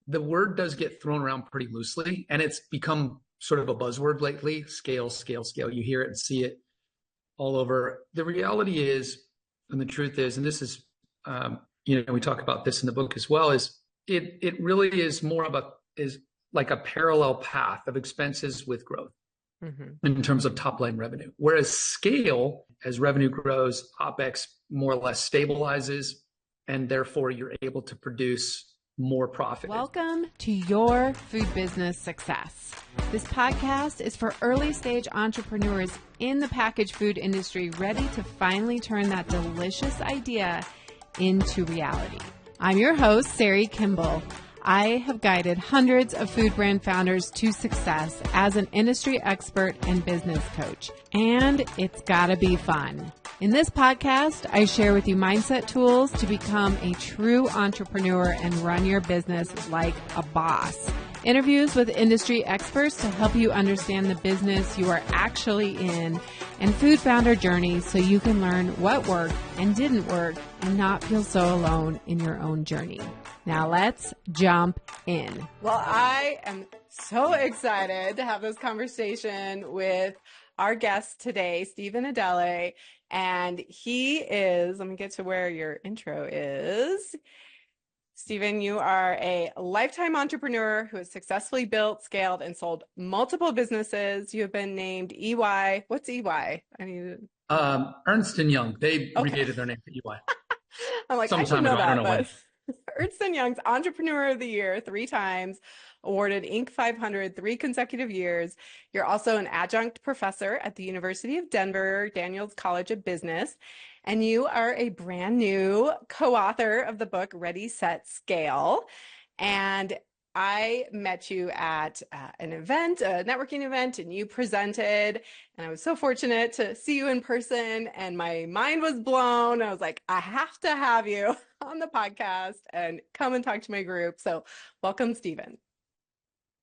the word does get thrown around pretty loosely, and it's become sort of a buzzword lately. Scale, scale, scale. You hear it and see it all over. The reality is, and the truth is, and this is, we talk about this in the book as well, is it really is more of is like a parallel path of expenses with growth in terms of top line revenue. Whereas scale, as revenue grows, OpEx more or less stabilizes, and therefore you're able to produce more profit. Welcome to Your Food Business Success. This podcast is for early stage entrepreneurs in the packaged food industry ready to finally turn that delicious idea into reality. I'm your host, Sari Kimball. I have guided hundreds of food brand founders to success as an industry expert and business coach, and it's gotta be fun. In this podcast, I share with you mindset tools to become a true entrepreneur and run your business like a boss. Interviews with industry experts to help you understand the business you are actually in, and food founder journey so you can learn what worked and didn't work and not feel so alone in your own journey. Now let's jump in. Well, I am so excited to have this conversation with our guest today, Stephen Adelé. And he is, let me get to where your intro is. Stephen, you are a lifetime entrepreneur who has successfully built, scaled, and sold multiple businesses. You have been named EY. What's EY? Ernst & Young. They abbreviated their name to EY. I'm like, sometime I should know ago. that, I don't know when. Ernst & Young's Entrepreneur of the Year 3 times, awarded Inc. 500 3 consecutive years. You're also an adjunct professor at the University of Denver, Daniels College of Business, and you are a brand new co-author of the book Ready, Set, Scale. And I met you at an event, a networking event, and you presented, and I was so fortunate to see you in person, and my mind was blown. I was like, I have to have you on the podcast and come and talk to my group. So welcome, Stephen.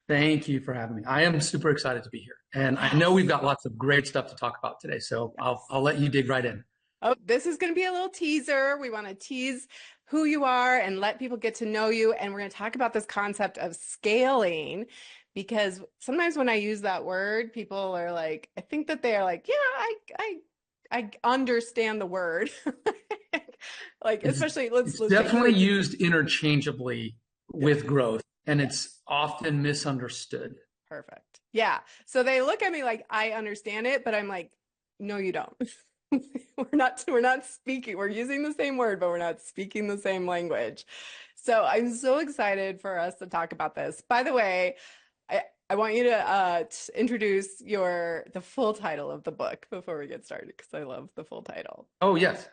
Thank you for having me. I am super excited to be here. And I know we've got lots of great stuff to talk about today, so I'll let you dig right in. Oh, this is going to be a little teaser. We want to tease who you are and let people get to know you. And we're going to talk about this concept of scaling, because sometimes when I use that word, people are like, I think that they are like, yeah, I understand the word. Like, especially it's definitely used interchangeably with growth, and it's often misunderstood. Perfect. Yeah. So they look at me like I understand it, but I'm like, no, you don't. We're not speaking, we're using the same word, but we're not speaking the same language. So I'm so excited for us to talk about this. By the way, I want you to introduce the full title of the book before we get started, because I love the full title. Oh, yes.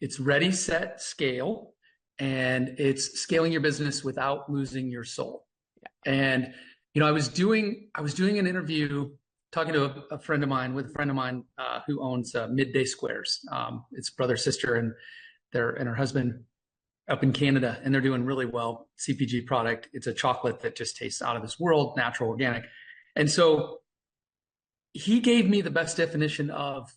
It's Ready, Set, Scale, and it's scaling your business without losing your soul. Yeah. And, I was doing an interview talking to a friend of mine who owns Midday Squares. It's brother, sister, and her husband up in Canada, and they're doing really well. CPG product. It's a chocolate that just tastes out of this world, natural, organic. And so he gave me the best definition of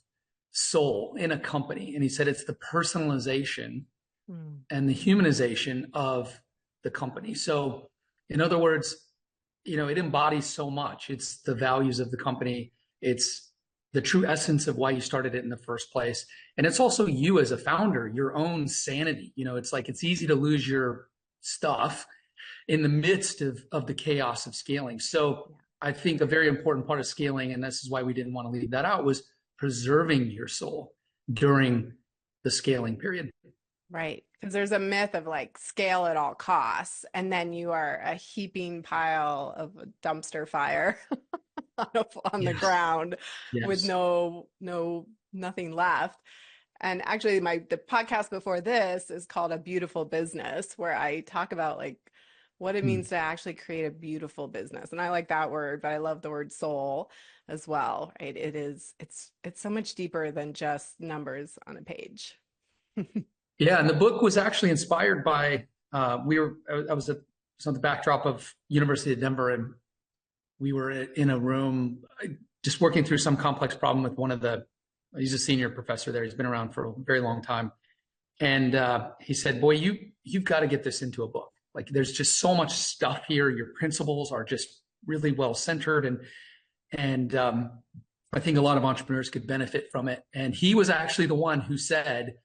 soul in a company. And he said, it's the personalization and the humanization of the company. So in other words, it embodies so much. It's the values of the company. It's the true essence of why you started it in the first place. And it's also you as a founder, your own sanity. It's like, it's easy to lose your stuff in the midst of the chaos of scaling. So I think a very important part of scaling, and this is why we didn't want to leave that out, was preserving your soul during the scaling period. Right. Because there's a myth of like scale at all costs, and then you are a heaping pile of a dumpster fire on the ground with nothing left. And actually the podcast before this is called A Beautiful Business, where I talk about like what it means to actually create a beautiful business. And I like that word, but I love the word soul as well. Right? It's so much deeper than just numbers on a page. Yeah, and the book was actually inspired by I was on the backdrop of University of Denver, and we were in a room just working through some complex problem with he's a senior professor there. He's been around for a very long time. And he said, boy, you've got to get this into a book. Like there's just so much stuff here. Your principles are just really well centered. And I think a lot of entrepreneurs could benefit from it. And he was actually the one who said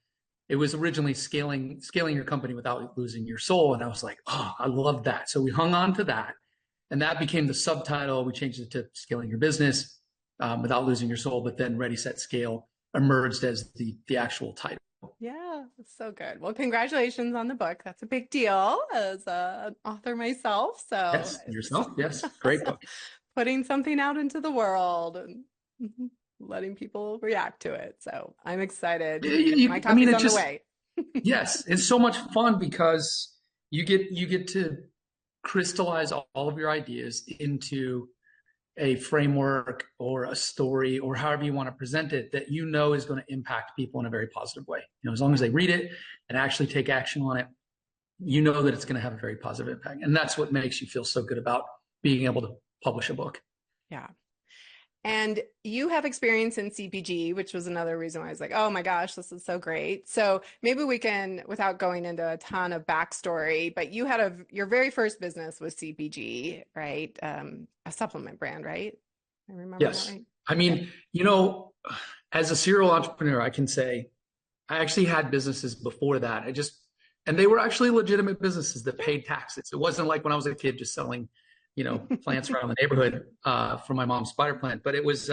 it was originally scaling your company without losing your soul. And I was like, oh, I love that. So we hung on to that. And that became the subtitle. We changed it to Scaling Your Business Without Losing Your Soul. But then Ready, Set, Scale emerged as the actual title. Yeah, that's so good. Well, congratulations on the book. That's a big deal as an author myself. So Yes, yourself. Yes, great book. Putting something out into the world and letting people react to it. So I'm excited. My copy's on the way. Yes, it's so much fun because you get to crystallize all of your ideas into a framework or a story or however you want to present it that you know is going to impact people in a very positive way. You know, as long as they read it and actually take action on it, you know that it's going to have a very positive impact. And that's what makes you feel so good about being able to publish a book. Yeah. And you have experience in CPG, which was another reason why I was like, oh my gosh, this is so great. So maybe we can, without going into a ton of backstory, but you had your very first business was CPG, right? A supplement brand, right? I remember Yes. that right? I mean, you know, as a serial entrepreneur, I can say I actually had businesses before that. And they were actually legitimate businesses that paid taxes. It wasn't like when I was a kid just selling, you know, plants around the neighborhood from my mom's spider plant. But it was,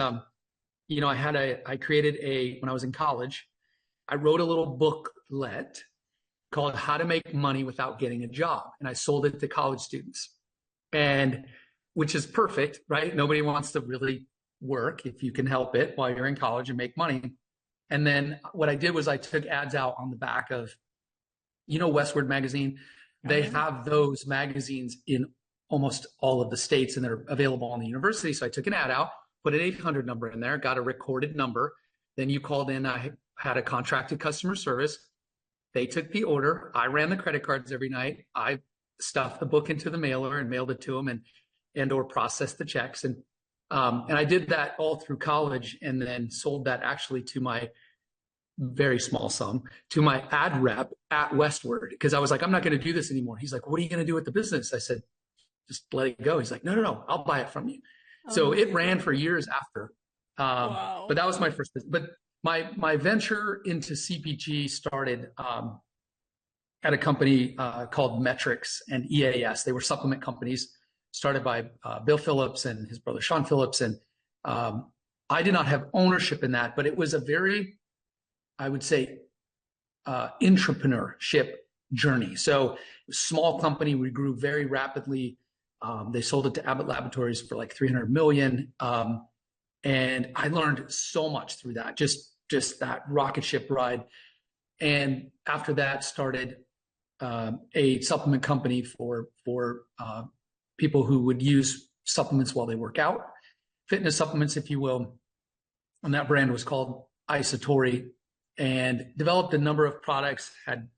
you know, I created when I was in college, I wrote a little booklet called How to Make Money Without Getting a Job. And I sold it to college students. And which is perfect, right? Nobody wants to really work if you can help it while you're in college and make money. And then what I did was I took ads out on the back of, you know, Westward magazine. They have those magazines in almost all of the states and they're available on the university. So I took an ad out, put an 800 number in there, got a recorded number. Then you called in, I had a contracted customer service. They took the order. I ran the credit cards every night. I stuffed the book into the mailer and mailed it to them and or processed the checks. And I did that all through college and then sold that actually to my very small sum to my ad rep at Westward. Because I was like, I'm not going to do this anymore. He's like, what are you going to do with the business? I said, just let it go. He's like, no, I'll buy it from you. So it ran for years after. Wow. But that was my first business. But my venture into CPG started at a company called Metrics and EAS. They were supplement companies started by Bill Phillips and his brother Sean Phillips. And I did not have ownership in that, but it was a very, I would say, entrepreneurship journey. So small company, we grew very rapidly. They sold it to Abbott Laboratories for like 300 million. And I learned so much through that, just that rocket ship ride. And after that started a supplement company for people who would use supplements while they work out, fitness supplements, if you will. And that brand was called Isatori, and developed a number of products, had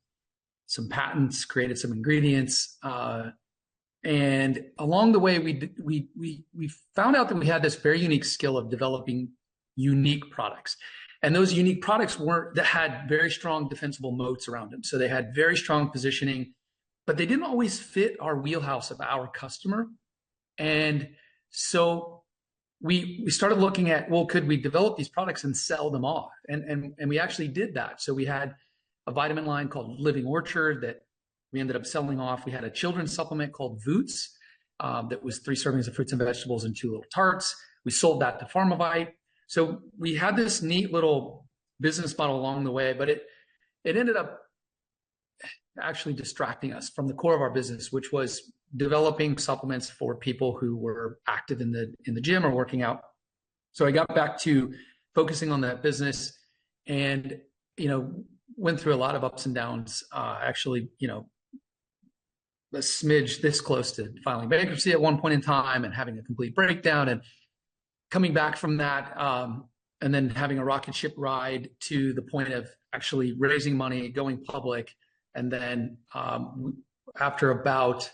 some patents, created some ingredients. And along the way, we found out that we had this very unique skill of developing unique products. And those unique products that had very strong defensible moats around them. So they had very strong positioning, but they didn't always fit our wheelhouse of our customer. And so we started looking at, well, could we develop these products and sell them off? And we actually did that. So we had a vitamin line called Living Orchard that we ended up selling off. We had a children's supplement called Voots that was 3 servings of fruits and vegetables and 2 little tarts. We sold that to Pharmavite. So we had this neat little business model along the way, but it ended up actually distracting us from the core of our business, which was developing supplements for people who were active in the gym or working out. So I got back to focusing on that business and, you know, went through a lot of ups and downs, actually, you know, a smidge this close to filing bankruptcy at one point in time and having a complete breakdown and coming back from that, and then having a rocket ship ride to the point of actually raising money, going public. And then after about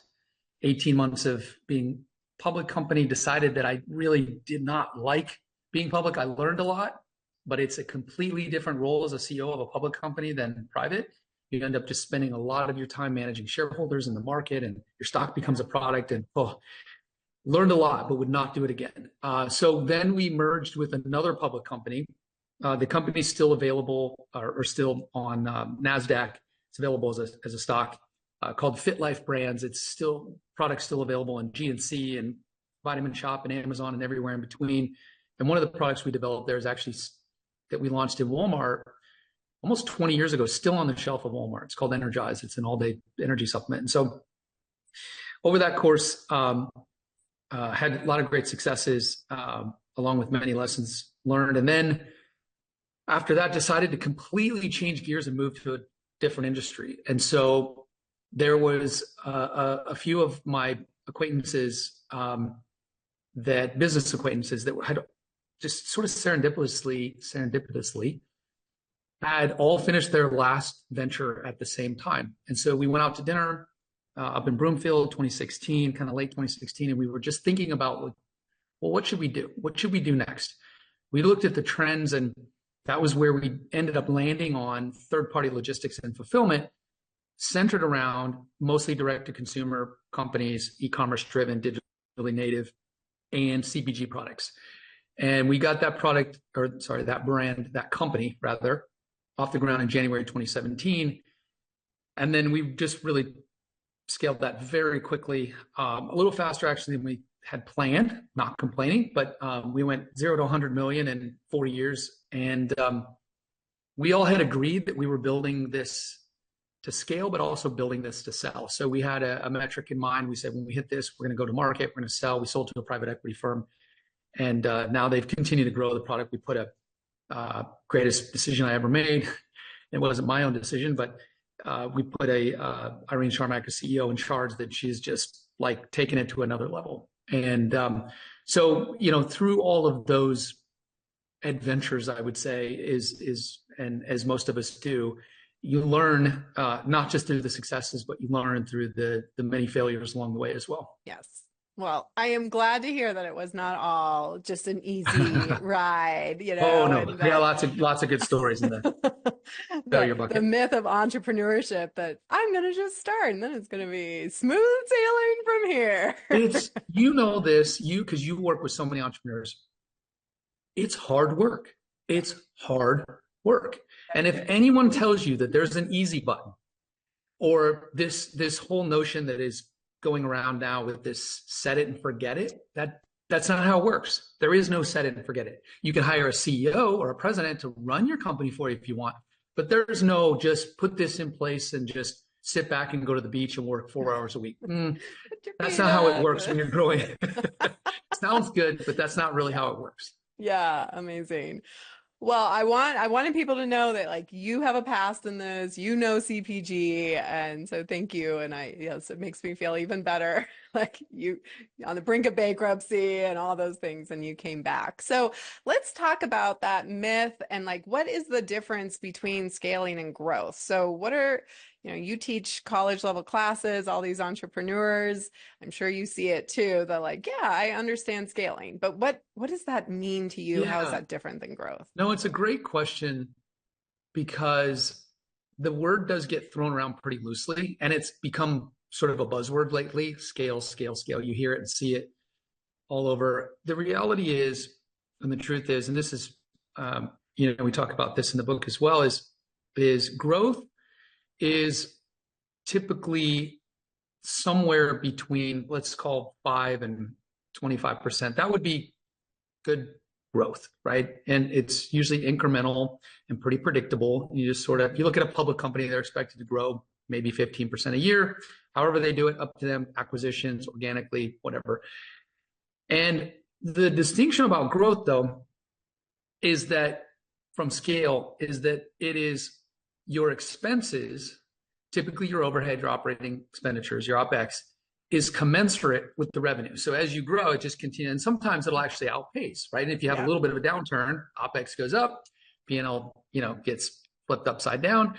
18 months of being public company, decided that I really did not like being public. I learned a lot, but it's a completely different role as a CEO of a public company than private. You end up just spending a lot of your time managing shareholders in the market, and your stock becomes a product. And learned a lot, but would not do it again. So then we merged with another public company. The company's still available, or still on NASDAQ. It's available as a stock, called Fit Life Brands. It's still products still available in GNC and Vitamin Shop and Amazon and everywhere in between. And one of the products we developed there is actually that we launched in Walmart almost 20 years ago, still on the shelf of Walmart. It's called Energize. It's an all-day energy supplement. And so over that course, had a lot of great successes, along with many lessons learned. And then after that, decided to completely change gears and move to a different industry. And so there was a few of my acquaintances, business acquaintances that had just sort of serendipitously had all finished their last venture at the same time. And so we went out to dinner up in Broomfield, 2016, kind of late 2016. And we were just thinking about, well, what should we do? What should we do next? We looked at the trends, and that was where we ended up landing on third-party logistics and fulfillment, centered around mostly direct-to-consumer companies, e-commerce driven, digitally native, and CPG products. And we got that company rather, off the ground in January 2017. And then we just really scaled that very quickly, a little faster actually than we had planned, not complaining, but we went 0 to 100 million in 4 years. And we all had agreed that we were building this to scale, but also building this to sell. So we had a metric in mind. We said, when we hit this, we're going to go to market, we're going to sell. We sold to a private equity firm. And now they've continued to grow the product. We put a greatest decision I ever made. It wasn't my own decision, but we put Irene Sharmak, a CEO, in charge, that she's just like taken it to another level. And so, through all of those adventures, I would say and as most of us do, you learn not just through the successes, but you learn through the many failures along the way as well. Yes. Well, I am glad to hear that it was not all just an easy ride, Oh no, yeah, lots of good stories in the failure bucket. The myth of entrepreneurship that I'm going to just start and then it's going to be smooth sailing from here. It's because you work with so many entrepreneurs. It's hard work. It's hard work. And if anyone tells you that there's an easy button, or this whole notion that is going around now with this set it and forget it, that's not how it works. There is no set it and forget it. You can hire a CEO or a president to run your company for you if you want, but there's no just put this in place and just sit back and go to the beach and work 4 hours a week. That's not how it works when you're growing. Sounds good, but that's not really how it works. Yeah, amazing. Well, I wanted people to know that like you have a past in this, CPG, and so thank you. And yes, it makes me feel even better, like you on the brink of bankruptcy and all those things, and you came back. So let's talk about that myth and like what is the difference between scaling and growth? So what are you teach college level classes, all these entrepreneurs. I'm sure you see it too. They're like, yeah, I understand scaling, but what does that mean to you? Yeah. How is that different than growth? No, it's a great question, because the word does get thrown around pretty loosely, and it's become sort of a buzzword lately. Scale, scale, scale. You hear it and see it all over. The reality is, and the truth is, and this is, we talk about this in the book as well, is growth is typically somewhere between, let's call 5 and 25%. That would be good growth, right? And it's usually incremental and pretty predictable. You just you look at a public company, they're expected to grow maybe 15% a year. However they do it, up to them, acquisitions, organically, whatever. And the distinction about growth, though, is that from scale, is that it is your expenses, typically your overhead, your operating expenditures, your OpEx, is commensurate with the revenue. So as you grow, it just continues. And sometimes it'll actually outpace, right? And if you have a little bit of a downturn, OpEx goes up, P&L, gets flipped upside down.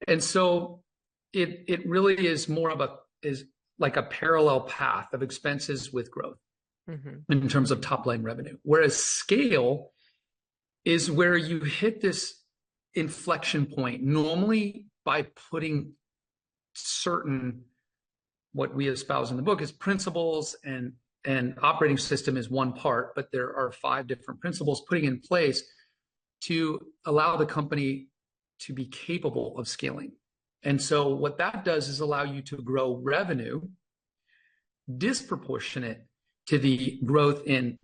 And so it really is is like a parallel path of expenses with growth in terms of top line revenue. Whereas scale is where you hit this inflection point, normally by putting certain, what we espouse in the book is principles, and operating system is one part, but there are 5 different principles putting in place to allow the company to be capable of scaling. And so what that does is allow you to grow revenue disproportionate to the growth in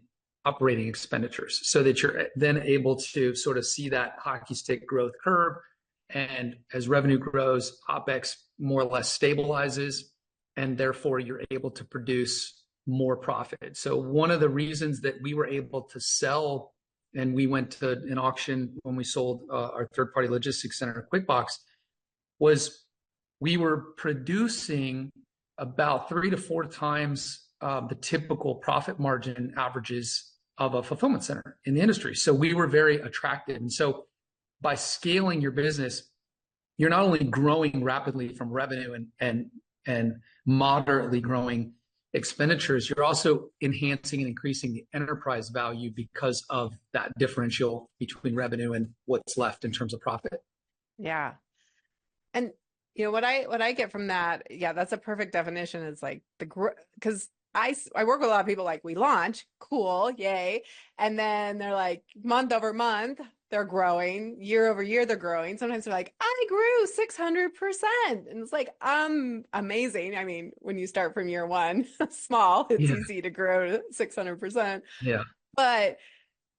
operating expenditures, so that you're then able to sort of see that hockey stick growth curve. And as revenue grows, OpEx more or less stabilizes, and therefore you're able to produce more profit. So one of the reasons that we were able to sell, and we went to an auction when we sold our third-party logistics center, QuickBox, was we were producing about 3 to 4 times the typical profit margin averages of a fulfillment center in the industry. So we were very attractive. And so by scaling your business, you're not only growing rapidly from revenue and moderately growing expenditures, you're also enhancing and increasing the enterprise value because of that differential between revenue and what's left in terms of profit. Yeah. And what I get from that, yeah, that's a perfect definition. Is like because I work with a lot of people, like, we launch, cool, yay. And then they're like, month over month, they're growing, year over year, they're growing. Sometimes they're like, I grew 600%. And it's like, amazing. I mean, when you start from year 1, small, it's easy to grow 600%. Yeah. But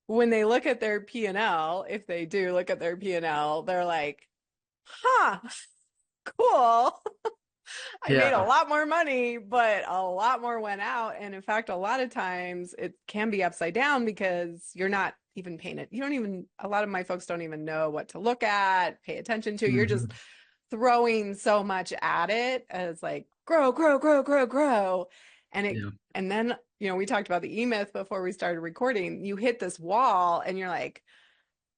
when they look at their P&L, if they do look at their P&L, they're like, huh, cool. I made a lot more money, but a lot more went out. And in fact, a lot of times it can be upside down because you're not even paying it. A lot of my folks don't even know what to look at, pay attention to. You're just throwing so much at it as like, grow, grow, grow, grow, grow. And and then, we talked about the E-Myth before we started recording. You hit this wall and you're like,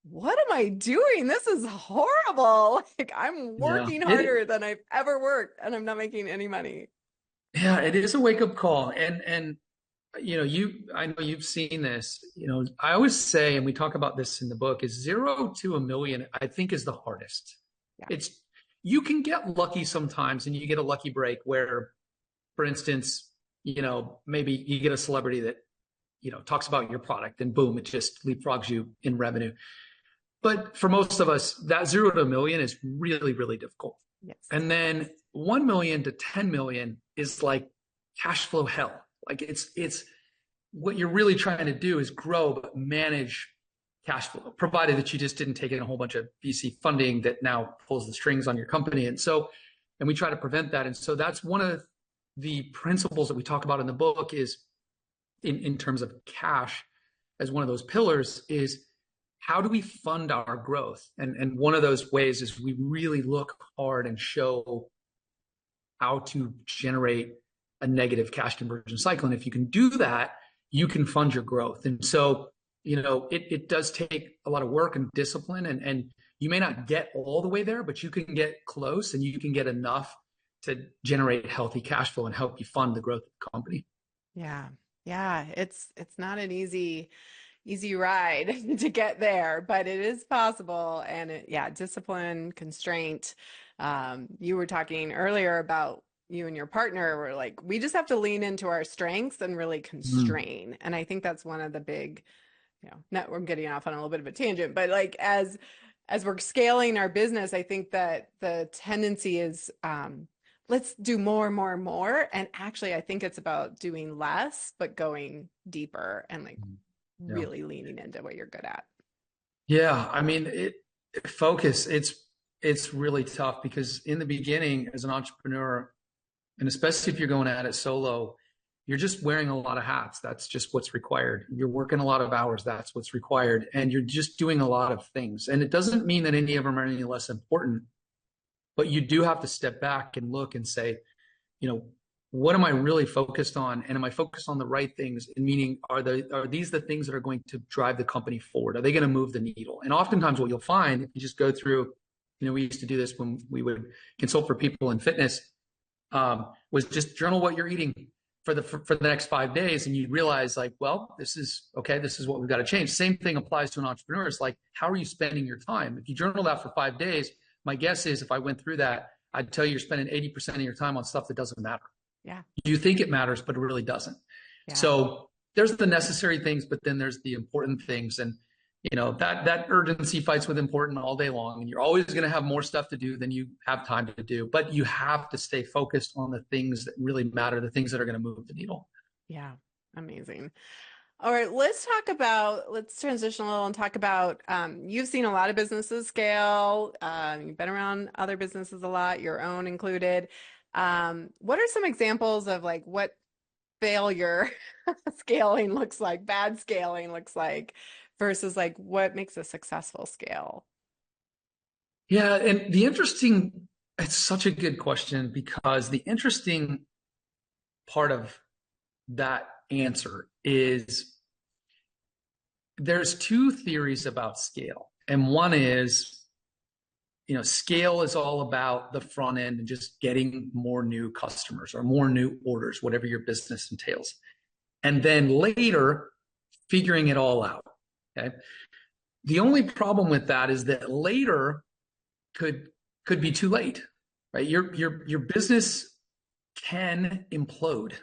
what am I doing? This is horrible. Like, I'm working harder than I've ever worked, and I'm not making any money. Yeah, it is a wake-up call. And I know you've seen this. I always say, and we talk about this in the book, is 0 to 1 million, I think, is the hardest. Yeah. You can get lucky sometimes, and you get a lucky break where, for instance, maybe you get a celebrity that, talks about your product, and boom, it just leapfrogs you in revenue. But for most of us, that 0 to 1 million is really, really difficult. Yes. And then 1 million to 10 million is like cash flow hell. Like it's what you're really trying to do is grow, but manage cash flow, provided that you just didn't take in a whole bunch of VC funding that now pulls the strings on your company. And we try to prevent that. And so that's one of the principles that we talk about in the book, is in terms of cash as one of those pillars, is how do we fund our growth? And one of those ways is we really look hard and show how to generate a negative cash conversion cycle. And if you can do that, you can fund your growth. And so, it does take a lot of work and discipline, and you may not get all the way there, but you can get close, and you can get enough to generate healthy cash flow and help you fund the growth of the company. Yeah. Yeah. It's not an easy ride to get there, but it is possible. And discipline, constraint. You were talking earlier about you and your partner were like, we just have to lean into our strengths and really constrain. And I think that's one of the big, we're getting off on a little bit of a tangent, but like, as we're scaling our business, I think that the tendency is, let's do more and more and more. And actually, I think it's about doing less, but going deeper and really leaning into what you're good at. Yeah. I mean, focus, it's really tough, because in the beginning, as an entrepreneur, and especially if you're going at it solo, you're just wearing a lot of hats. That's just what's required. You're working a lot of hours. That's what's required. And you're just doing a lot of things. And it doesn't mean that any of them are any less important, but you do have to step back and look and say, what am I really focused on? And am I focused on the right things? And meaning, are these the things that are going to drive the company forward? Are they going to move the needle? And oftentimes what you'll find, if you just go through, we used to do this when we would consult for people in fitness, was just journal what you're eating for the next 5 days. And you realize, like, well, this is what we've got to change. Same thing applies to an entrepreneur. It's like, how are you spending your time? If you journal that for 5 days, my guess is if I went through that, I'd tell you you're spending 80% of your time on stuff that doesn't matter. Yeah. You think it matters, but it really doesn't. Yeah. So there's the necessary things, but then there's the important things. And, that urgency fights with important all day long. And you're always going to have more stuff to do than you have time to do. But you have to stay focused on the things that really matter, the things that are going to move the needle. Yeah. Amazing. All right, let's transition a little and talk about, you've seen a lot of businesses scale. You've been around other businesses a lot, your own included. What are some examples of like what failure scaling looks like, bad scaling looks like, versus like what makes a successful scale? Yeah, and it's such a good question because the interesting part of that answer is there's two theories about scale. And one is, scale is all about the front end and just getting more new customers or more new orders, whatever your business entails. And then later, figuring it all out. Okay. The only problem with that is that later could be too late, right? Your business can implode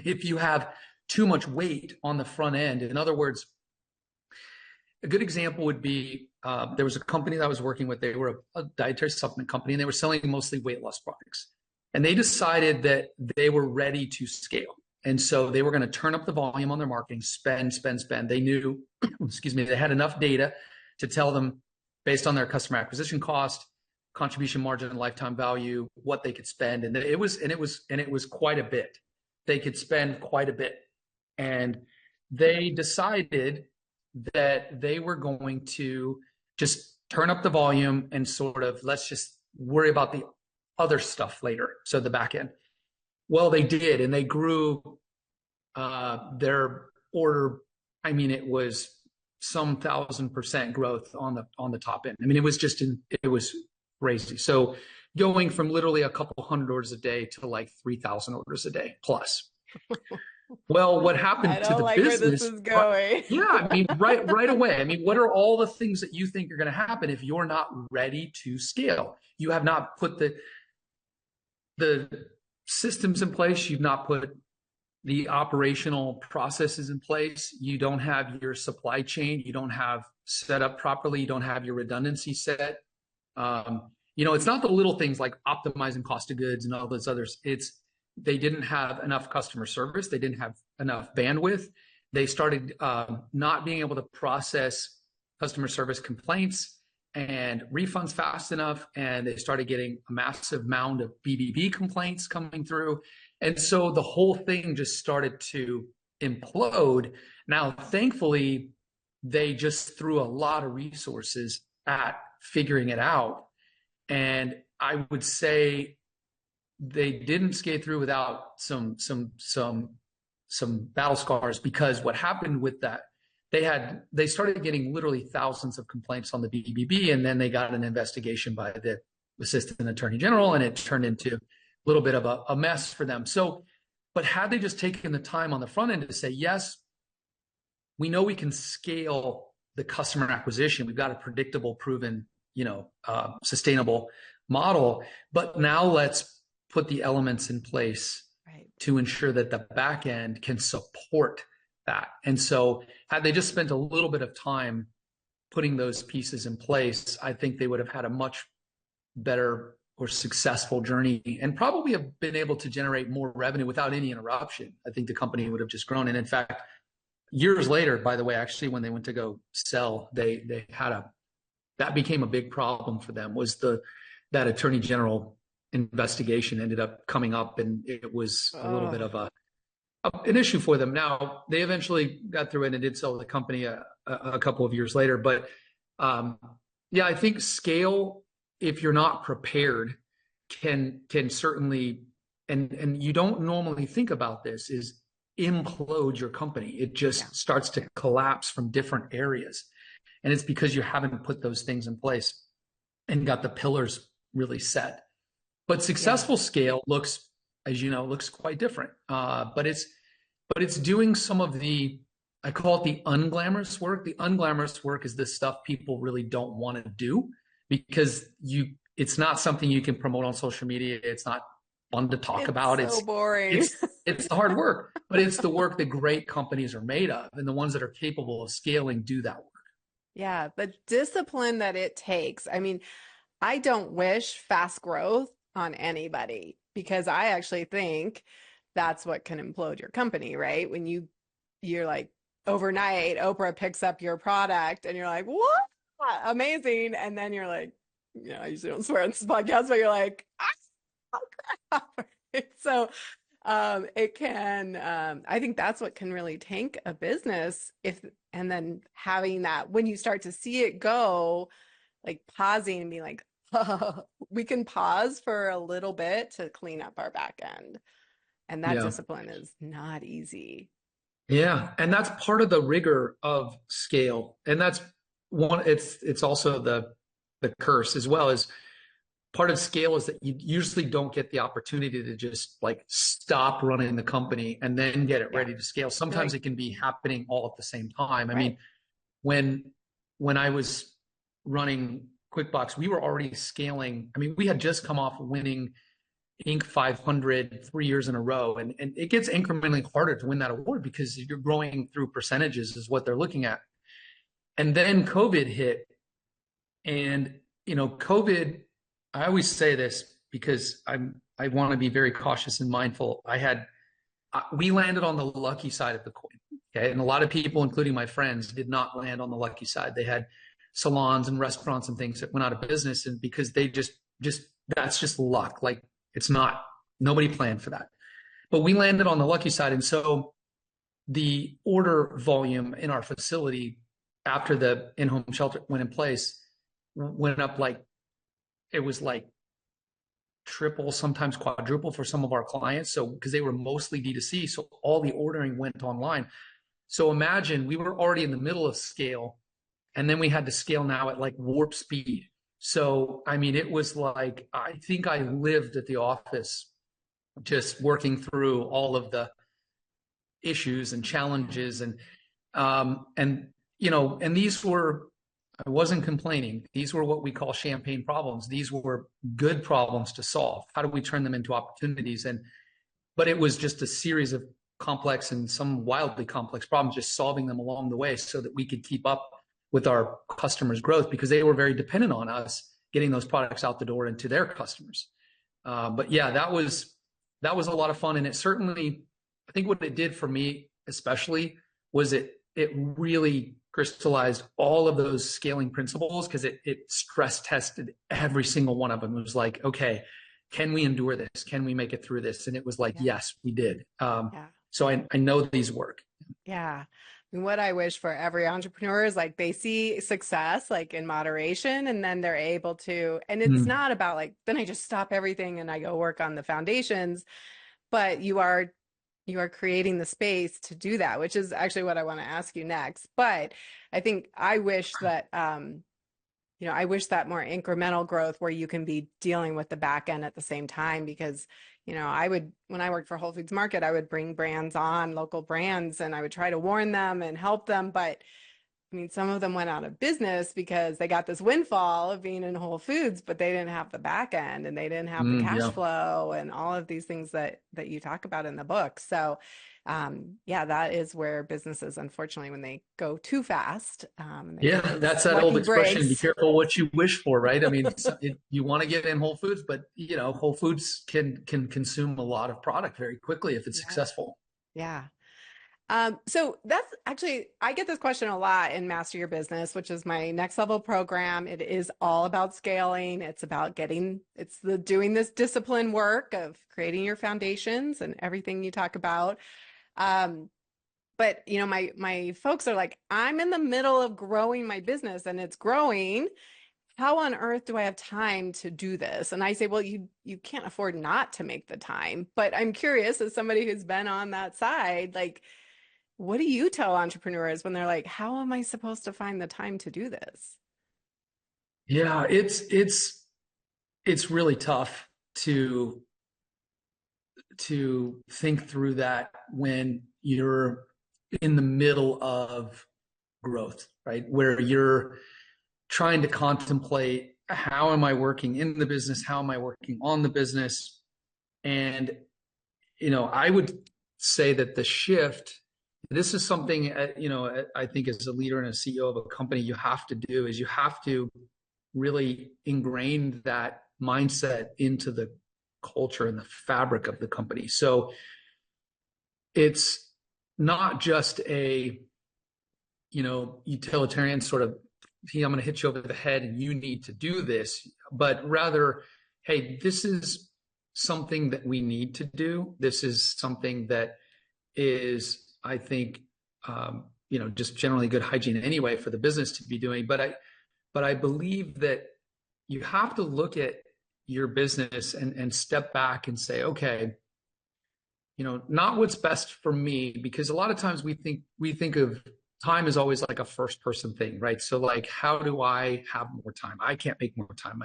if you have too much weight on the front end. In other words, a good example would be there was a company that I was working with. They were a dietary supplement company, and they were selling mostly weight loss products. And they decided that they were ready to scale. And so they were going to turn up the volume on their marketing, spend. They knew, excuse me, they had enough data to tell them based on their customer acquisition cost, contribution margin, and lifetime value, what they could spend. And it was quite a bit. They could spend quite a bit. And they decided that they were going to just turn up the volume and sort of, let's just worry about the other stuff later. So the back end. Well, they did, and they grew their order. I mean, it was some 1,000% growth on the top end. I mean, it was crazy. So going from literally a couple hundred orders a day to like 3,000 orders a day plus. Well, what happened to the like business? Where this is going. Yeah, I mean, right away. I mean, what are all the things that you think are going to happen if you're not ready to scale? You have not put the systems in place. You've not put the operational processes in place. You don't have your supply chain. You don't have set up properly. You don't have your redundancy set. It's not the little things like optimizing cost of goods and all those others. They didn't have enough customer service. They didn't have enough bandwidth. They started not being able to process customer service complaints and refunds fast enough. And they started getting a massive mound of BBB complaints coming through. And so the whole thing just started to implode. Now, thankfully, they just threw a lot of resources at figuring it out. And I would say they didn't skate through without some battle scars, because what happened with that, they started getting literally thousands of complaints on the BBB, and then they got an investigation by the assistant attorney general, and it turned into a little bit of a mess for them. So, but had they just taken the time on the front end to say, yes, we know we can scale the customer acquisition. We've got a predictable, proven, sustainable model, but now let's put the elements in place to ensure that the back end can support that. And so had they just spent a little bit of time putting those pieces in place, I think they would have had a much better or successful journey and probably have been able to generate more revenue without any interruption. I think the company would have just grown. And in fact, years later, by the way, actually, when they went to go sell, they had that became a big problem for them, was that attorney general investigation ended up coming up, and it was a little bit of an issue for them. Now, they eventually got through it and did sell the company a couple of years later. But I think scale, if you're not prepared, can certainly, and you don't normally think about this, is implode your company. It just starts to collapse from different areas. And it's because you haven't put those things in place and got the pillars really set. But successful scale looks quite different. But it's doing some of the, I call it the unglamorous work. The unglamorous work is the stuff people really don't want to do, because it's not something you can promote on social media. It's not fun to talk It's about. so boring. It's the hard work, but it's the work that great companies are made of, and the ones that are capable of scaling do that work. Yeah, the discipline that it takes. I mean, I don't wish fast growth on anybody because I actually think that's what can implode your company, right? When you're like overnight, Oprah picks up your product and you're like, what? Amazing. And then you're like, I usually don't swear on this podcast, but you're like, oh crap. So it can I think that's what can really tank a business and then having that when you start to see it go, like pausing and being like, oh, we can pause for a little bit to clean up our back end. And that Yeah. discipline is not easy. Yeah. And that's part of the rigor of scale. And that's it's also the curse as well as part of scale is that you usually don't get the opportunity to just like stop running the company and then get it Yeah. ready to scale. You're Sometimes like, it can be happening all at the same time. I mean, right. when when I was running QuickBooks, we were already scaling. I mean, we had just come off winning Inc. 500 3 years in a row, and it gets incrementally harder to win that award because you're growing through percentages is what they're looking at. And then COVID hit, and COVID. I always say this because I want to be very cautious and mindful. We landed on the lucky side of the coin. Okay. And a lot of people, including my friends, did not land on the lucky side. They had salons and restaurants and things that went out of business. And because they that's just luck. Like it's not, nobody planned for that. But we landed on the lucky side. And so the order volume in our facility after the in-home shelter went in place went up like, it was like triple, sometimes quadruple for some of our clients. So, because they were mostly D2C, so all the ordering went online. So imagine we were already in the middle of scale, and then we had to scale now at like warp speed. So, I mean, it was like, I think I lived at the office just working through all of the issues and challenges and these were, I wasn't complaining. These were what we call champagne problems. These were good problems to solve. How do we turn them into opportunities? But it was just a series of complex and some wildly complex problems, just solving them along the way so that we could keep up with our customers' growth because they were very dependent on us getting those products out the door and to their customers. But yeah, that was a lot of fun. And it certainly, I think what it did for me, especially, was it really crystallized all of those scaling principles because it stress tested every single one of them. It was like, okay, can we endure this? Can we make it through this? And it was like, yes, we did. Yeah. So I know these work. Yeah. I mean, what I wish for every entrepreneur is like they see success like in moderation and then they're able to, and it's not about like, then I just stop everything and I go work on the foundations, but you are creating the space to do that, which is actually what I want to ask you next. But I think I wish that, I wish that more incremental growth where you can be dealing with the back end at the same time because, when I worked for Whole Foods Market, I would bring brands on, local brands, and I would try to warn them and help them. But I mean, some of them went out of business because they got this windfall of being in Whole Foods, but they didn't have the back end and they didn't have the cash Yeah. flow and all of these things that you talk about in the book. So, that is where businesses, unfortunately, when they go too fast, Yeah, that's that old lucky expression. Be breaks. careful what you wish for, right? I mean, you want to get in Whole Foods, but Whole Foods can consume a lot of product very quickly if it's Yeah. successful. Yeah. So that's actually, I get this question a lot in Master Your Business, which is my next level program. It is all about scaling. It's about doing this discipline work of creating your foundations and everything you talk about. But my folks are like, I'm in the middle of growing my business and it's growing. How on earth do I have time to do this? And I say, well, you can't afford not to make the time. But I'm curious, as somebody who's been on that side, like, what do you tell entrepreneurs when they're like, how am I supposed to find the time to do this? Yeah, it's really tough to think through that when you're in the middle of growth, right? Where you're trying to contemplate how am I working in the business? How am I working on the business? And, I would say that the shift, this is something, I think as a leader and a CEO of a company, you have to do is you have to really ingrain that mindset into the culture and the fabric of the company. So it's not just a, utilitarian sort of, hey, I'm going to hit you over the head and you need to do this, but rather, hey, this is something that we need to do. This is something that is, I think, just generally good hygiene anyway for the business to be doing. But I believe that you have to look at your business and step back and say, okay, not what's best for me, because a lot of times we think of time is always like a first person thing, right? So like, how do I have more time? I can't make more time.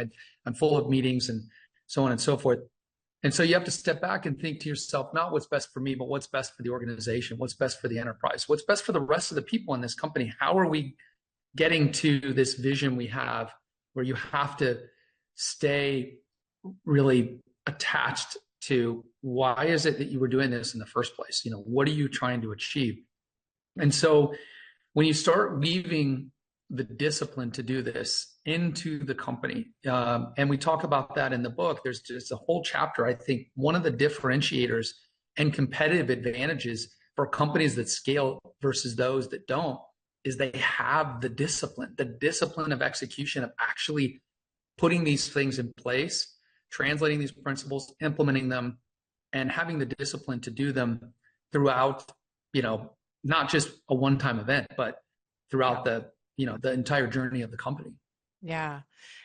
I'm full of meetings and so on and so forth. And so you have to step back and think to yourself, not what's best for me, but what's best for the organization, what's best for the enterprise, what's best for the rest of the people in this company. How are we getting to this vision we have where you have to stay really attached to why is it that you were doing this in the first place? What are you trying to achieve? And so when you start weaving the discipline to do this into the company, and we talk about that in the book, there's just a whole chapter. I think one of the differentiators and competitive advantages for companies that scale versus those that don't is they have the discipline of execution, of actually putting these things in place, translating these principles, implementing them, and having the discipline to do them throughout, not just a one-time event, but throughout the entire journey of the company. Yeah.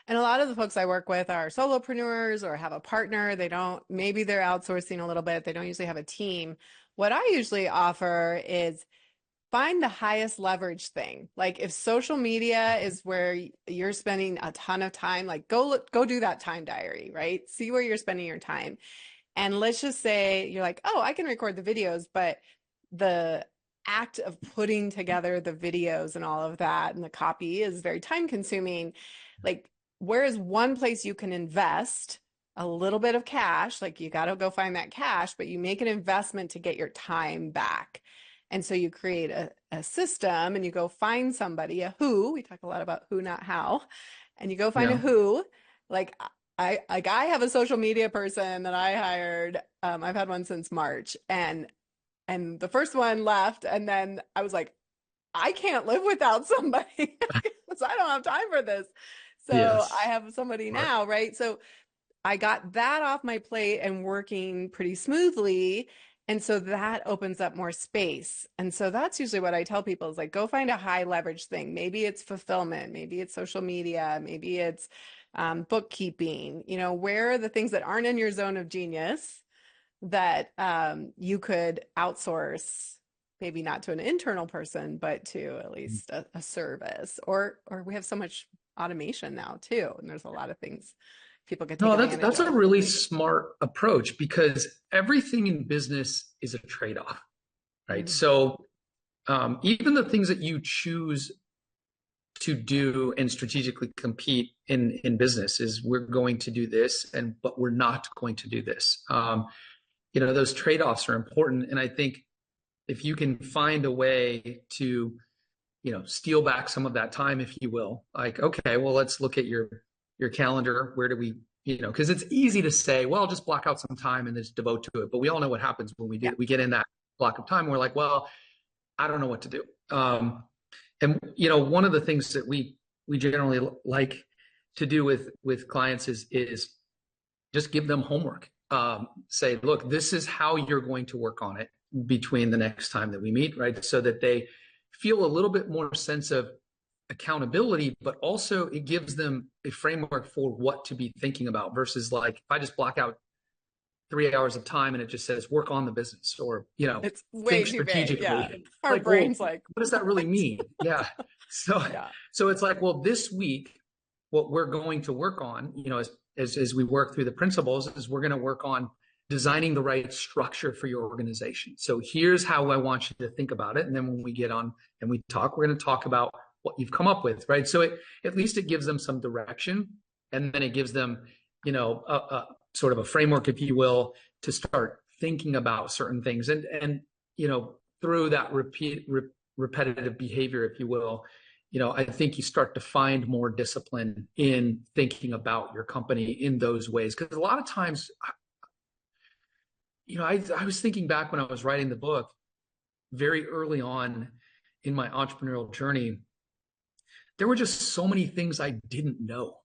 And a lot of the folks I work with are solopreneurs or have a partner. Maybe they're outsourcing a little bit. They don't usually have a team. What I usually offer is find the highest leverage thing. Like if social media is where you're spending a ton of time, like go do that time diary, right? See where you're spending your time. And let's just say you're like, oh, I can record the videos, but the act of putting together the videos and all of that and the copy is very time consuming. Like, whereas one place you can invest a little bit of cash, like you got to go find that cash, but you make an investment to get your time back. And so you create a system and you go find somebody, a who, we talk a lot about who, not how, and you go find a who, like I have a social media person that I hired. I've had one since March, and the first one left, and then I was like, I can't live without somebody because I don't have time for this. So Yes. I have somebody now, right? So I got that off my plate and working pretty smoothly. And so that opens up more space. And so that's usually what I tell people is like, go find a high leverage thing. Maybe it's fulfillment, maybe it's social media, maybe it's bookkeeping, where are the things that aren't in your zone of genius that you could outsource, maybe not to an internal person, but to at least a service, or we have so much automation now too. And there's a lot of things people could take advantage of. That's a really smart approach, because everything in business is a trade-off, right? So even the things that you choose to do and strategically compete in business is, we're going to do this, but we're not going to do this. Those trade-offs are important. And I think if you can find a way to, steal back some of that time, if you will, like, okay, well, let's look at your calendar. Where do we, because it's easy to say, well, just block out some time and just devote to it. But we all know what happens when we do. We get in that block of time. We're like, well, I don't know what to do. And one of the things that we generally like to do with clients is just give them homework. Say, look, this is how you're going to work on it between the next time that we meet, right? So that they feel a little bit more sense of accountability, but also it gives them a framework for what to be thinking about, versus like, if I just block out 3 hours of time and it just says work on the business, or, it's way think too strategically. vague. Yeah. Our brain's like, what does that really mean? Yeah. So it's like, well, this week, what we're going to work on, as we work through the principles, is we're going to work on designing the right structure for your organization. So here's how I want you to think about it. And then when we get on and we talk, we're going to talk about what you've come up with, right? So at least it gives them some direction. And then it gives them, a sort of a framework, if you will, to start thinking about certain things. And through that repetitive behavior, if you will, I think you start to find more discipline in thinking about your company in those ways. Because a lot of times, I was thinking back when I was writing the book very early on in my entrepreneurial journey, there were just so many things I didn't know.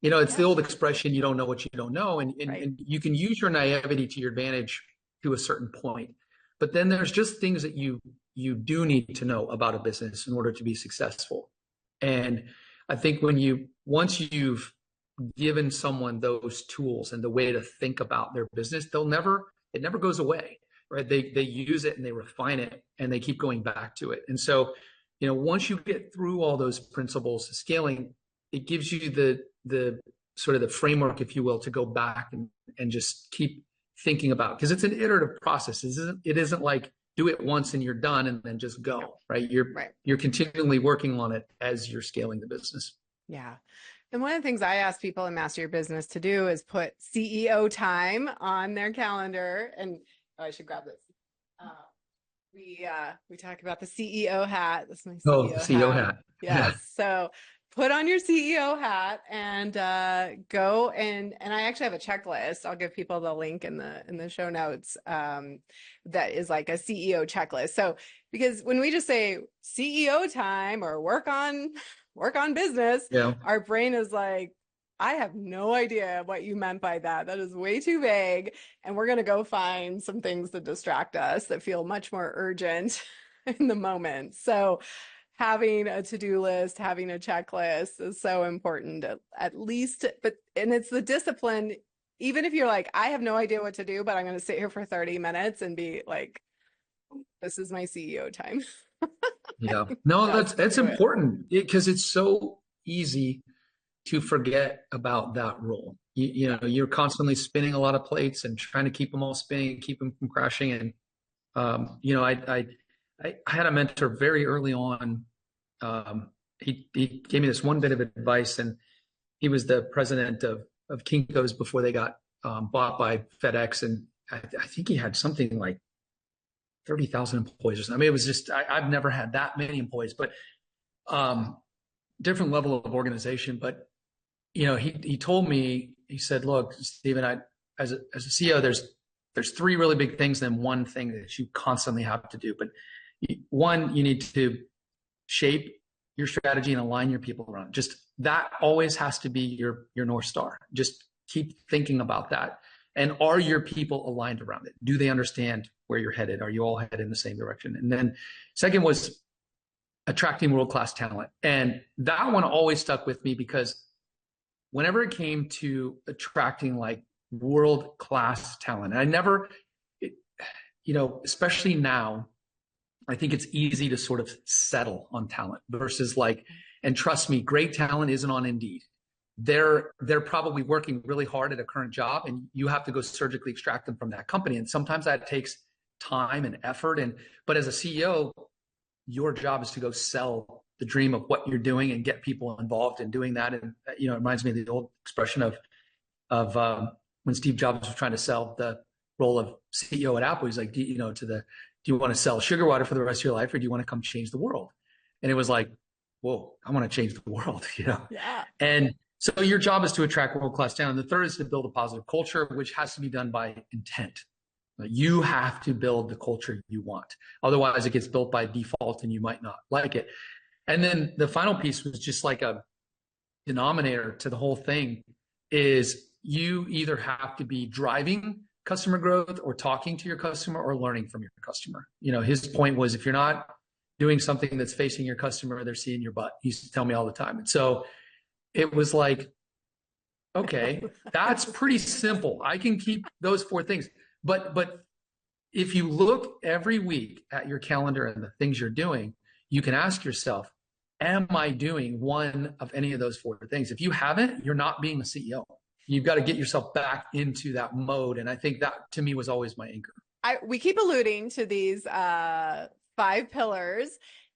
It's the old expression, you don't know what you don't know. And you can use your naivety to your advantage to a certain point. But then there's just things that you do need to know about a business in order to be successful. And I think once you've given someone those tools and the way to think about their business, it never goes away, right? They use it and they refine it and they keep going back to it. And so, once you get through all those principles of scaling, it gives you the sort of the framework, if you will, to go back and just keep thinking about, because it's an iterative process. It isn't like do it once and you're done and then just go, right? You're continually working on it as you're scaling the business. Yeah. And one of the things I ask people in Master Your Business to do is put CEO time on their calendar. And I should grab this. We talk about the CEO hat. This is my CEO hat. Yes. So put on your CEO hat and go and I actually have a checklist. I'll give people the link in the show notes that is like a CEO checklist. So because when we just say CEO time or work on business, our brain is like, I have no idea what you meant by that. That is way too vague. And we're going to go find some things that distract us that feel much more urgent in the moment. So having a to-do list, having a checklist is so important, at least, and it's the discipline. Even if you're like, I have no idea what to do, but I'm going to sit here for 30 minutes and be like, this is my CEO time. Yeah. No, that's important because it's so easy to forget about that role. You're constantly spinning a lot of plates and trying to keep them all spinning, keep them from crashing. And, I had a mentor very early on. He gave me this one bit of advice, and he was the president of Kinko's before they got bought by FedEx. And I think he had something like 30,000 employees or something. I mean, it was just, I've never had that many employees, but different level of organization. But, he told me, he said, look, Stephen, as a CEO, there's three really big things and one thing that you constantly have to do. But one, you need to shape your strategy and align your people around it. Just that always has to be your North Star. Just keep thinking about that. And are your people aligned around it? Do they understand where you're headed? Are you all headed in the same direction? And then second was attracting world-class talent. And that one always stuck with me because whenever it came to attracting like world-class talent, and I never, especially now, I think it's easy to sort of settle on talent versus and trust me, great talent isn't on Indeed. They're probably working really hard at a current job and you have to go surgically extract them from that company. And sometimes that takes time and effort. But as a CEO, your job is to go sell the dream of what you're doing and get people involved in doing that. And, it reminds me of the old expression of when Steve Jobs was trying to sell the role of CEO at Apple. He's like, do you want to sell sugar water for the rest of your life or do you want to come change the world? And it was like, whoa, I want to change the world, Yeah. And so your job is to attract world-class talent. The third is to build a positive culture, which has to be done by intent. You have to build the culture you want. Otherwise, it gets built by default and you might not like it. And then the final piece was just like a denominator to the whole thing is you either have to be driving customer growth or talking to your customer or learning from your customer. His point was if you're not doing something that's facing your customer, they're seeing your butt. He used to tell me all the time. And so it was like, okay, that's pretty simple. I can keep those four things. But if you look every week at your calendar and the things you're doing, you can ask yourself, am I doing one of any of those four things? If you haven't, you're not being a CEO. You've got to get yourself back into that mode. And I think that to me was always my anchor. We keep alluding to these 5 pillars.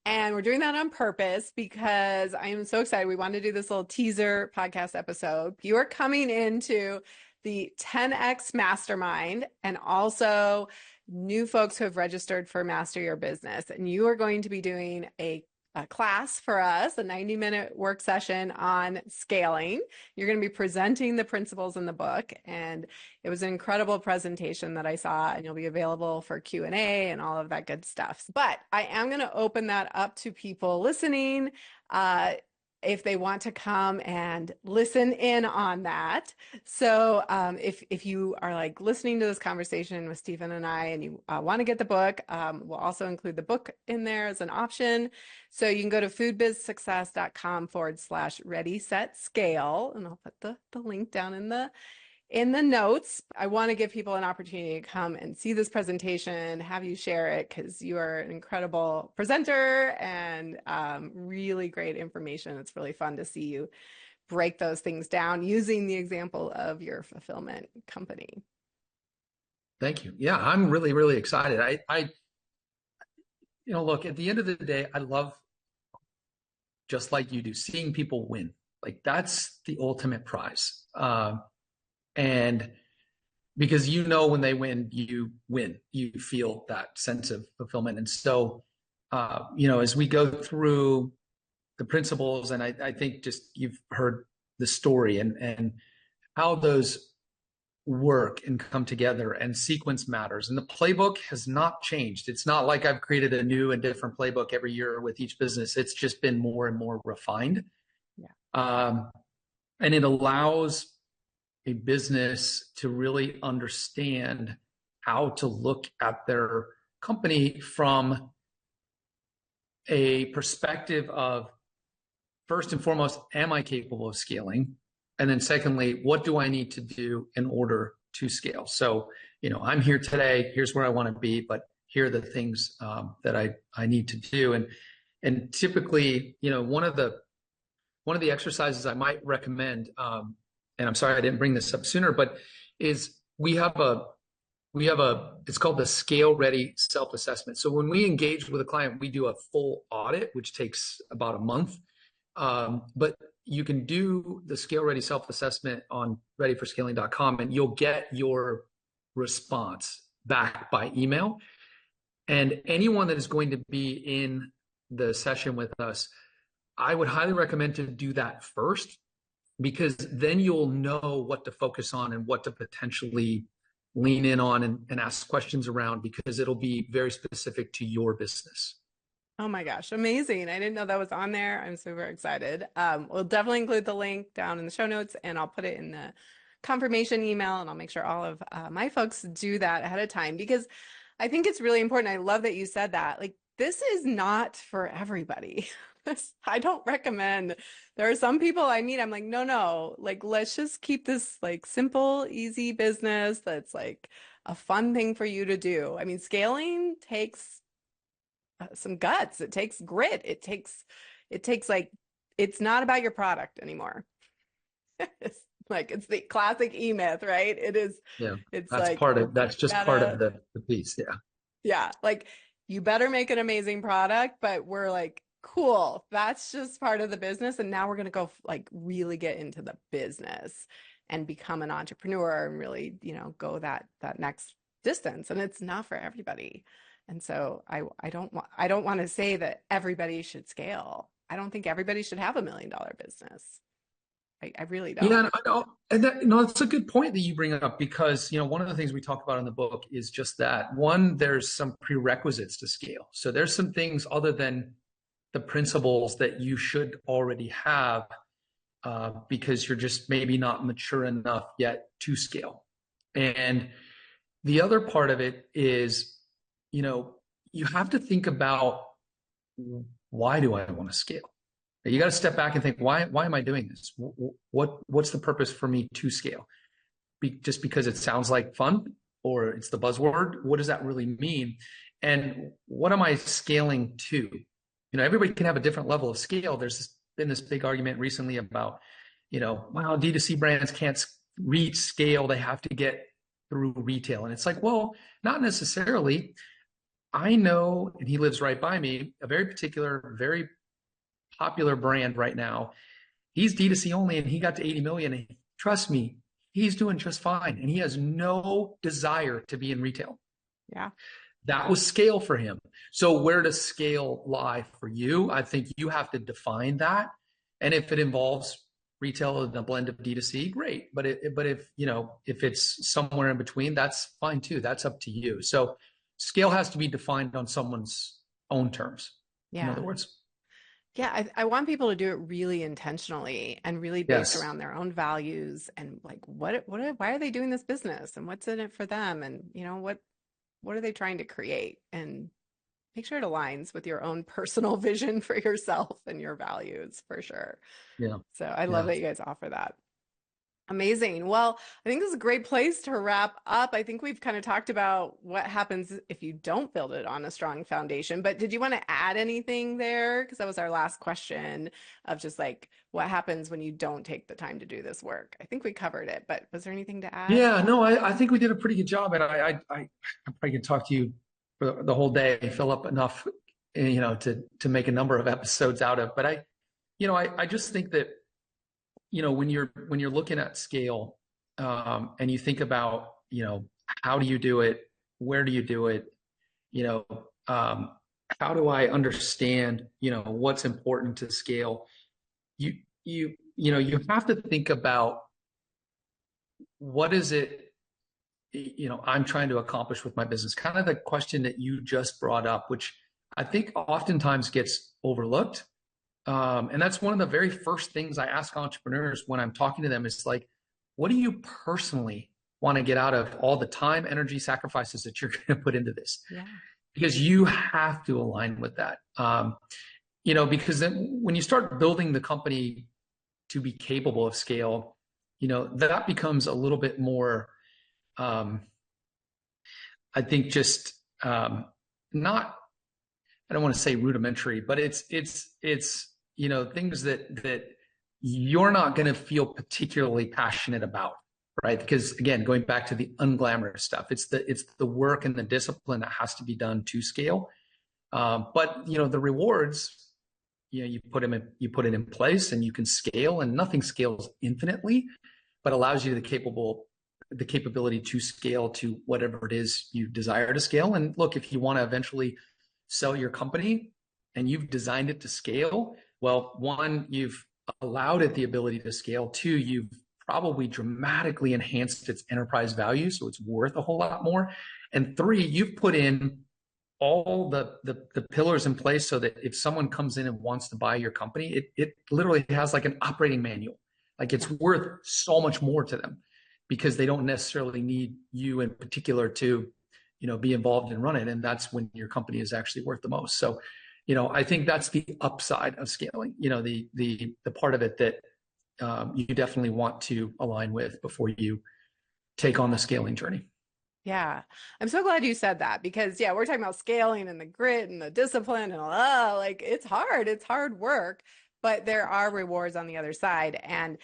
And we're doing that on purpose because I am so excited. We want to do this little teaser podcast episode. You are coming into the 10X Mastermind and also new folks who have registered for Master Your Business. And you are going to be doing a class for us, a 90-minute work session on scaling. You're going to be presenting the principles in the book, and it was an incredible presentation that I saw, and you'll be available for Q&A and all of that good stuff. But I am going to open that up to people listening. If they want to come and listen in on that. So if you are like listening to this conversation with Stephen and I, and you want to get the book, we'll also include the book in there as an option. So you can go to foodbizsuccess.com/ready, set, scale, and I'll put the link down in the notes. I want to give people an opportunity to come and see this presentation, have you share it, because you are an incredible presenter and really great information. It's really fun to see you break those things down using the example of your fulfillment company. Thank you. Yeah, I'm really, really excited. I look, at the end of the day, I love, just like you do, seeing people win. Like, that's the ultimate prize. And because when they win, you feel that sense of fulfillment. And so, as we go through the principles, and I think just you've heard the story and how those work and come together, and sequence matters. And the playbook has not changed. It's not like I've created a new and different playbook every year with each business. It's just been more and more refined. Yeah. And it allows a business to really understand how to look at their company from a perspective of, first and foremost, am I capable of scaling? And then secondly, what do I need to do in order to scale? So, I'm here today, here's where I want to be, but here are the things that I need to do. And typically, one of the exercises I might recommend, and I'm sorry I didn't bring this up sooner, but is we have it's called the Scale Ready Self-Assessment. So when we engage with a client, we do a full audit, which takes about a month. But you can do the Scale Ready Self-Assessment on readyforscaling.com, and you'll get your response back by email. And anyone that is going to be in the session with us, I would highly recommend to do that first, because then you'll know what to focus on and what to potentially lean in on and ask questions around, because it'll be very specific to your business. Oh my gosh, amazing. I didn't know that was on there. I'm super excited. We'll definitely include the link down in the show notes, and I'll put it in the confirmation email, and I'll make sure all of my folks do that ahead of time, because I think it's really important. I love that you said that. Like, this is not for everybody. I don't recommend. There are some people I meet, I'm like, no, like, let's just keep this like simple, easy business that's like a fun thing for you to do. I mean, scaling takes some guts. It takes grit. It takes like, it's not about your product anymore. It's like, it's the classic E-Myth, right? It is. Yeah. It's that's like, that's just part of the piece. Yeah. Yeah. Like, you better make an amazing product, but we're like, cool, that's just part of the business. And now we're going to go like really get into the business and become an entrepreneur and really, go that next distance. And it's not for everybody. And so I don't want to say that everybody should scale. I don't think everybody should have $1 million business. I really don't. Yeah, I know. And that's a good point that you bring up, because, one of the things we talk about in the book is just that. One, there's some prerequisites to scale. So there's some things other than the principles that you should already have, because you're just maybe not mature enough yet to scale. And the other part of it is, you have to think about, why do I want to scale? You got to step back and think, why am I doing this? What's the purpose for me to scale? Just because it sounds like fun, or it's the buzzword? What does that really mean? And what am I scaling to? Everybody can have a different level of scale. There's been this big argument recently about, wow, D2C brands can't reach scale. They have to get through retail. And it's like, well, not necessarily. I know, and he lives right by me, a very particular, very popular brand right now. He's D2C only, and he got to 80 million. And trust me, he's doing just fine. And he has no desire to be in retail. Yeah. That was scale for him. So where does scale lie for you? I think you have to define that. And if it involves retail and a blend of D2C, great. But if, if it's somewhere in between, that's fine too. That's up to you. So scale has to be defined on someone's own terms. In other Yeah. words. Yeah, I want people to do it really intentionally and really based Yes. around their own values and like why are they doing this business and what's in it for them and what are they trying to create and make sure it aligns with your own personal vision for yourself and your values for sure. Yeah. So I love Yeah. that you guys offer that. Amazing. Well, I think this is a great place to wrap up. I think we've kind of talked about what happens if you don't build it on a strong foundation, but did you want to add anything there? Because that was our last question of just like what happens when you don't take the time to do this work. I think we covered it, but was there anything to add? Yeah, no, I think we did a pretty good job, and I probably could talk to you for the whole day, fill up enough, to make a number of episodes out of. But I just think that, when you're looking at scale, and you think about, how do you do it, where do you do it, you know, um, how do I understand, what's important to scale? You have to think about what is it I'm trying to accomplish with my business, kind of the question that you just brought up, which I think oftentimes gets overlooked. And that's one of the very first things I ask entrepreneurs when I'm talking to them is like, what do you personally want to get out of all the time, energy, sacrifices that you're going to put into this? Yeah. Because you have to align with that. Because then when you start building the company to be capable of scale, that becomes a little bit more, I think, just not, I don't want to say rudimentary, but it's things that you're not going to feel particularly passionate about, right? Because again, going back to the unglamorous stuff, it's the work and the discipline that has to be done to scale. But the rewards, you put it in place and you can scale, and nothing scales infinitely, but allows you the capability to scale to whatever it is you desire to scale. And look, if you want to eventually sell your company and you've designed it to scale, well, one, you've allowed it the ability to scale. Two, you've probably dramatically enhanced its enterprise value, so it's worth a whole lot more. And three, you've put in all the pillars in place so that if someone comes in and wants to buy your company, it literally has like an operating manual. Like it's worth so much more to them because they don't necessarily need you in particular to, be involved and run it. And that's when your company is actually worth the most. So, I think that's the upside of scaling, the part of it that you definitely want to align with before you take on the scaling journey. Yeah. I'm so glad you said that because we're talking about scaling and the grit and the discipline and like it's hard work, but there are rewards on the other side. And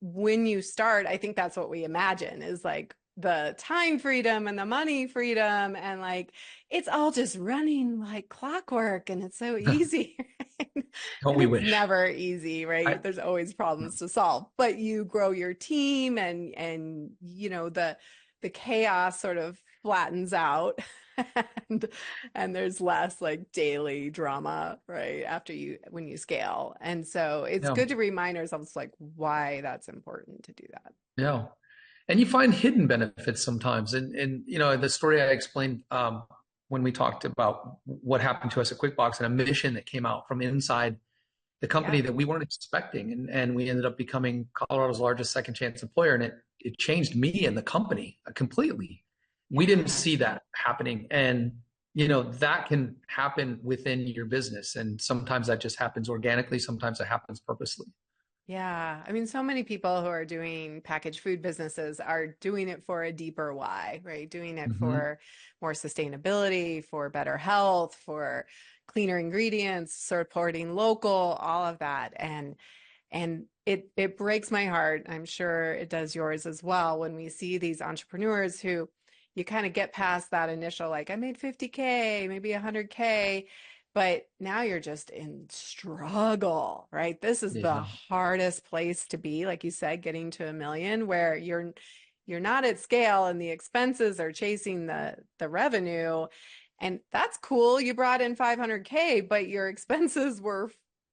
when you start, I think that's what we imagine is like the time freedom and the money freedom and like it's all just running like clockwork and it's so easy. Don't And we it's wish? never easy, right? There's always problems to solve, but you grow your team and the chaos sort of flattens out and there's less like daily drama right after when you scale. And so it's Yeah. good to remind ourselves like why that's important to do that. Yeah. And you find hidden benefits sometimes. And the story I explained when we talked about what happened to us at QuickBox and a mission that came out from inside the company that we weren't expecting. And we ended up becoming Colorado's largest second chance employer. And it changed me and the company completely. We didn't see that happening. And, that can happen within your business. And sometimes that just happens organically. Sometimes it happens purposely. Yeah. I mean, so many people who are doing packaged food businesses are doing it for a deeper why, right? Doing it for more sustainability, for better health, for cleaner ingredients, supporting local, all of that. And it breaks my heart. I'm sure it does yours as well when we see these entrepreneurs who, you kind of get past that initial, like I made 50K, maybe 100K, but now you're just in struggle, right? This is the Yeah. hardest place to be, like you said, getting to 1 million, where you're not at scale and the expenses are chasing the revenue. And that's cool. You brought in 500K, but your expenses were,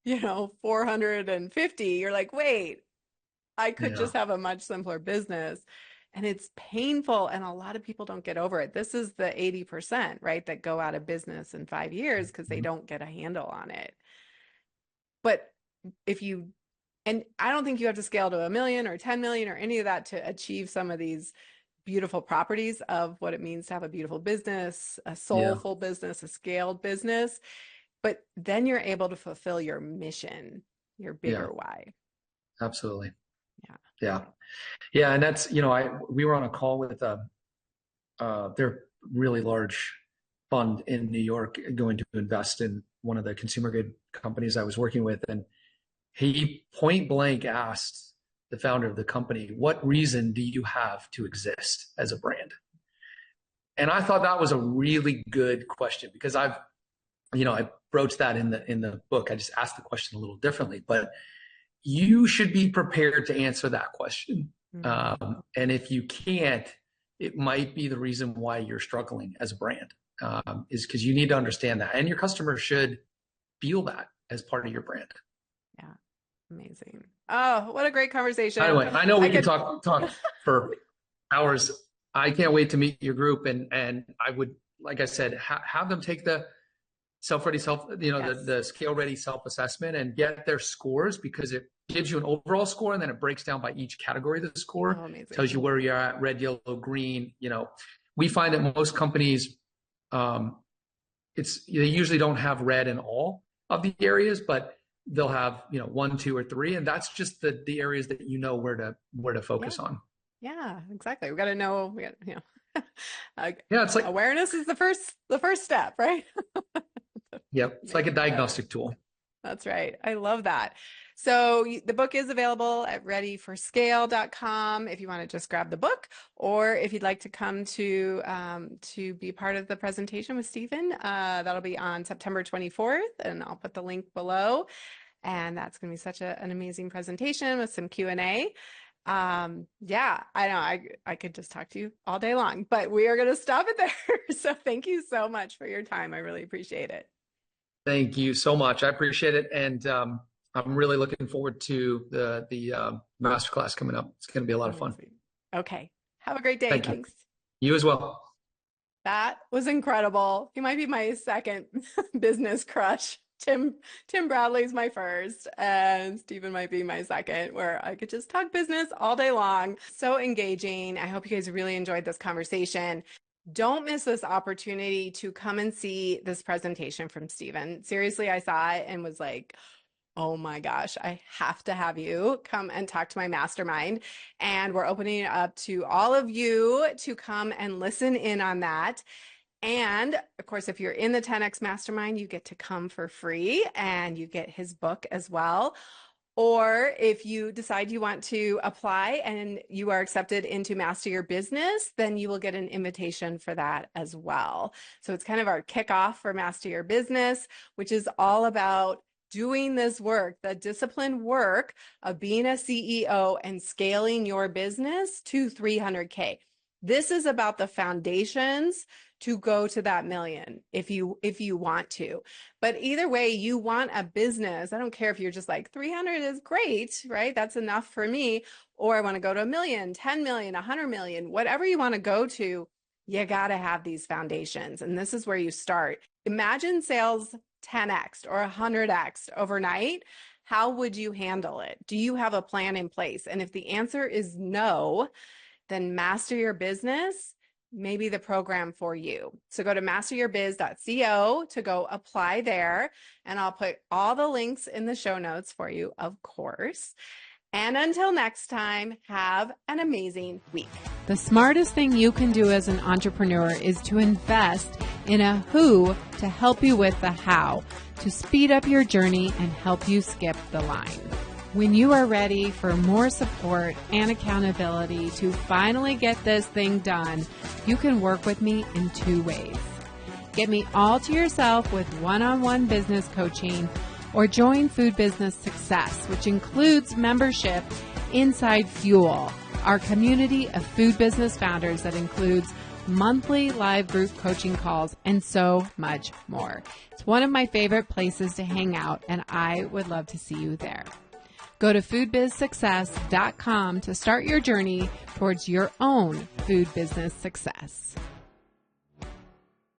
450. You're like, wait, I could Yeah. just have a much simpler business. And it's painful. And a lot of people don't get over it. This is the 80%, right, that go out of business in 5 years because they Mhm. don't get a handle on it. But if you, and I don't think you have to scale to 1 million or 10 million or any of that to achieve some of these beautiful properties of what it means to have a beautiful business, a Yeah. soulful business, a scaled business. But then you're able to fulfill your mission, your Yeah. bigger why. Absolutely. Yeah. Yeah. Yeah. And that's, we were on a call with their really large fund in New York going to invest in one of the consumer good companies I was working with. And he point blank asked the founder of the company, what reason do you have to exist as a brand? And I thought that was a really good question because I broached that in the book. I just asked the question a little differently, but you should be prepared to answer that question. And if you can't, it might be the reason why you're struggling as a brand, is because you need to understand that. And your customers should feel that as part of your brand. Yeah. Amazing. Oh, what a great conversation. Anyway, I know we I could could, talk for hours. I can't wait to meet your group, and I would, like I said, have them take the yes. the scale ready self assessment and get their scores, because it gives you an overall score and then it breaks down by each category of the score, Oh, amazing. tells you where you're at, red, yellow, green. We find that most companies, they usually don't have red in all of the areas, but they'll have 1, 2, or 3, and that's just the areas that where to Yeah. focus on. Yeah, exactly. We got to know, Yeah, it's like, awareness is the first step, right? yep, it's like a Amazing. diagnostic tool. That's right. I love that. So the book is available at readyforscale.com if you want to just grab the book, or if you'd like to come to be part of the presentation with Stephen, that'll be on September 24th, and I'll put the link below. And that's going to be such an amazing presentation with some Q&A. Yeah, I know I could just talk to you all day long, but we are going to stop it there. So thank you so much for your time. I really appreciate it. Thank you so much. I appreciate it, and I'm really looking forward to the masterclass coming up. It's going to be a lot of fun. Amazing. Okay. Have a great day. Thank you. Thanks. You as well. That was incredible. He might be my second business crush. Tim Bradley's my first, and Stephen might be my second, where I could just talk business all day long. So engaging. I hope you guys really enjoyed this conversation. Don't miss this opportunity to come and see this presentation from Stephen. Seriously, I saw it and was like, oh my gosh, I have to have you come and talk to my mastermind. And we're opening it up to all of you to come and listen in on that. And of course, if you're in the 10X Mastermind, you get to come for free and you get his book as well. Or if you decide you want to apply and you are accepted into Master Your Business, then you will get an invitation for that as well. So it's kind of our kickoff for Master Your Business, which is all about doing this work, the disciplined work of being a CEO and scaling your business to 300K. This is about the foundations to go to that million if you want to. But either way, you want a business. I don't care if you're just like 300 is great, right? That's enough for me. Or I want to go to 1 million, 10 million, 100 million, whatever you want to go to, you got to have these foundations. And this is where you start. Imagine sales 10x or 100x overnight. How would you handle it? Do you have a plan in place? And if the answer is no, then Master Your Business may be the program for you. So go to masteryourbiz.co to go apply there. And I'll put all the links in the show notes for you, of course. And until next time, have an amazing week. The smartest thing you can do as an entrepreneur is to invest in a who to help you with the how, to speed up your journey and help you skip the line. When you are ready for more support and accountability to finally get this thing done, you can work with me in 2 ways. Get me all to yourself with one-on-one business coaching, or join Food Business Success, which includes membership inside Fuel, our community of food business founders that includes monthly live group coaching calls and so much more. It's one of my favorite places to hang out, and I would love to see you there. Go to foodbizsuccess.com to start your journey towards your own food business success.